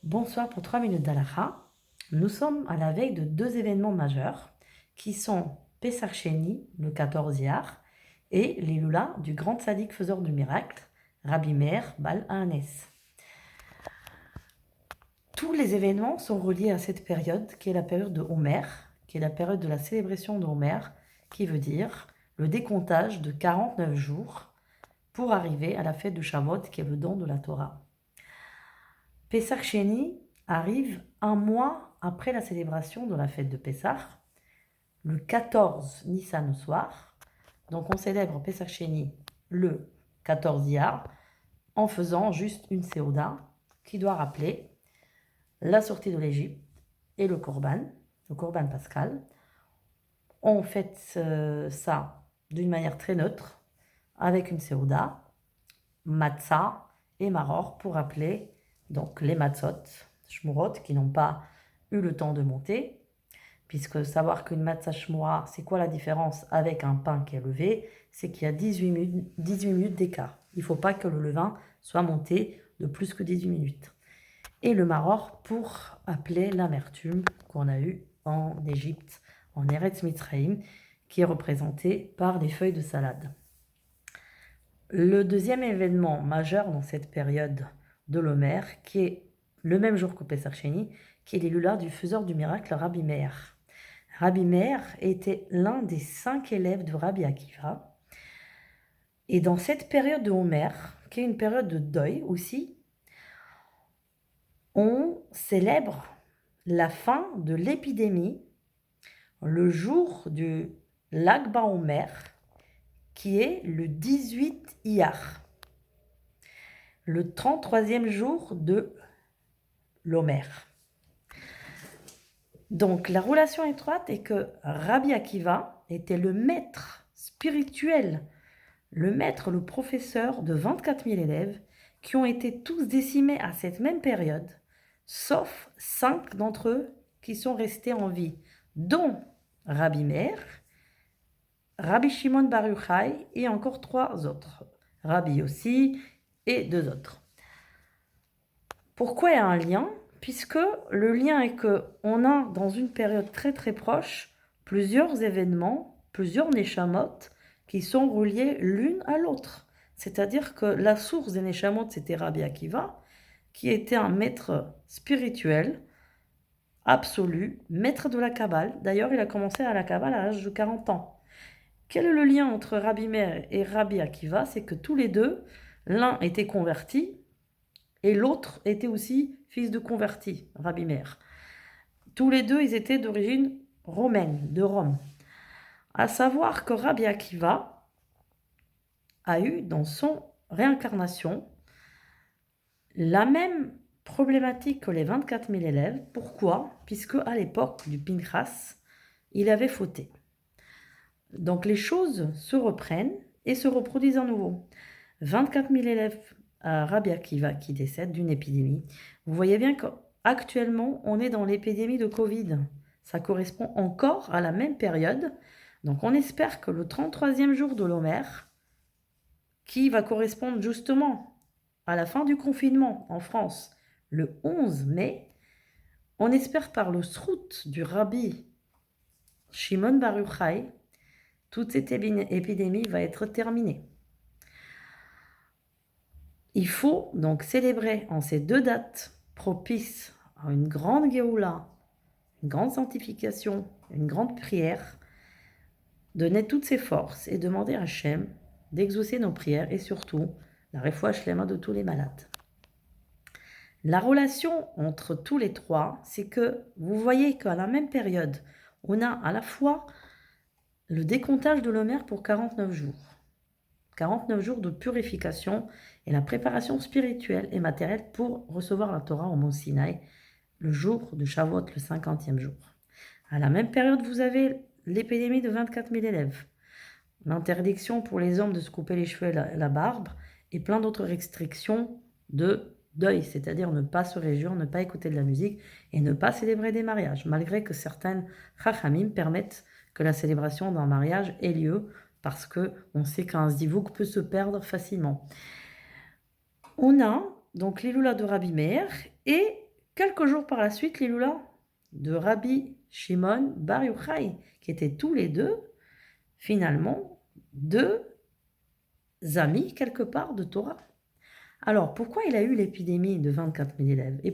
Bonsoir pour 3 minutes d'Halakha. Nous sommes à la veille de deux événements majeurs qui sont Pessah Sheni, le 14 Iyar, et l'Iloula du grand tzaddik faiseur de miracles, Rabbi Meir Bal Haanes. Tous les événements sont reliés à cette période qui est la période de Homer, qui est la période de la célébration de Homer, qui veut dire le décomptage de 49 jours pour arriver à la fête de Shavuot qui est le don de la Torah. Pessah Sheni arrive un mois après la célébration de la fête de Pessah, le 14 Nissan au soir. Donc on célèbre Pessah Sheni le 14 Iyar en faisant juste une Séouda qui doit rappeler la sortie de l'Égypte et le Corban pascal. On fête ça d'une manière très neutre avec une Séouda, matzah et maror pour rappeler donc les matzot, shmurot, qui n'ont pas eu le temps de monter, puisque savoir qu'une matzah shmura, c'est quoi la différence avec un pain qui est levé? C'est qu'il y a 18 minutes d'écart. Il ne faut pas que le levain soit monté de plus que 18 minutes. Et le maror pour appeler l'amertume qu'on a eue en Égypte, en Eretz Mitzrayim, qui est représenté par les feuilles de salade. Le deuxième événement majeur dans cette période de l'Homer, qui est le même jour que Pessah Sheni, qui est l'Iloula du faiseur du miracle Rabbi Meir. Rabbi Meir était l'un des 5 élèves de Rabbi Akiva. Et dans cette période de Homer, qui est une période de deuil aussi, on célèbre la fin de l'épidémie le jour du Lag BaOmer, qui est le 18 Iyar, le 33e jour de l'Homer. Donc la relation étroite est que Rabbi Akiva était le maître spirituel, le professeur de 24 000 élèves qui ont été tous décimés à cette même période, sauf 5 d'entre eux qui sont restés en vie, dont Rabbi Meir, Rabbi Shimon Bar Yochai et encore 3 autres, Rabbi Yossi et 2 autres. Pourquoi il y a un lien? Puisque le lien est qu'on a dans une période très très proche plusieurs événements, plusieurs neshamot qui sont reliés l'une à l'autre. C'est-à-dire que la source des neshamot, c'était Rabbi Akiva, qui était un maître spirituel absolu, maître de la Kabbale. D'ailleurs, il a commencé à la Kabbale à l'âge de 40 ans. Quel est le lien entre Rabbi Meir et Rabbi Akiva? C'est que tous les deux, l'un était converti, et l'autre était aussi fils de converti, Rabbi Meir. Tous les deux, ils étaient d'origine romaine, de Rome. À savoir que Rabbi Akiva a eu dans son réincarnation la même problématique que les 24 000 élèves. Pourquoi? Puisque à l'époque du Pinchas, il avait fauté. Donc les choses se reprennent et se reproduisent à nouveau. 24 000 élèves à Rabbi Akiva qui décèdent d'une épidémie. Vous voyez bien qu'actuellement, on est dans l'épidémie de Covid. Ça correspond encore à la même période. Donc on espère que le 33e jour de l'Homer, qui va correspondre justement à la fin du confinement en France, le 11 mai, on espère par le srout du Rabbi Shimon Bar Yochai, toute cette épidémie va être terminée. Il faut donc célébrer en ces deux dates propices à une grande Géoula, une grande sanctification, une grande prière, donner toutes ses forces et demander à Hachem d'exaucer nos prières et surtout la refoua shlema de tous les malades. La relation entre tous les trois, c'est que vous voyez qu'à la même période, on a à la fois le décomptage de l'Homer pour 49 jours. 49 jours de purification et la préparation spirituelle et matérielle pour recevoir la Torah au mont Sinaï, le jour de Shavuot, le 50e jour. À la même période, vous avez l'épidémie de 24 000 élèves, l'interdiction pour les hommes de se couper les cheveux et la barbe, et plein d'autres restrictions de deuil, c'est-à-dire ne pas se réjouir, ne pas écouter de la musique et ne pas célébrer des mariages, malgré que certaines chachamim permettent que la célébration d'un mariage ait lieu, parce qu'on sait qu'un zdivouk peut se perdre facilement. On a donc l'Iloula de Rabbi Meir et Quelques jours par la suite, Liloula, de Rabbi Shimon Bar Yochai, qui étaient tous les deux, finalement, deux amis quelque part de Torah. Alors, pourquoi il a eu l'épidémie de 24 000 élèves? Et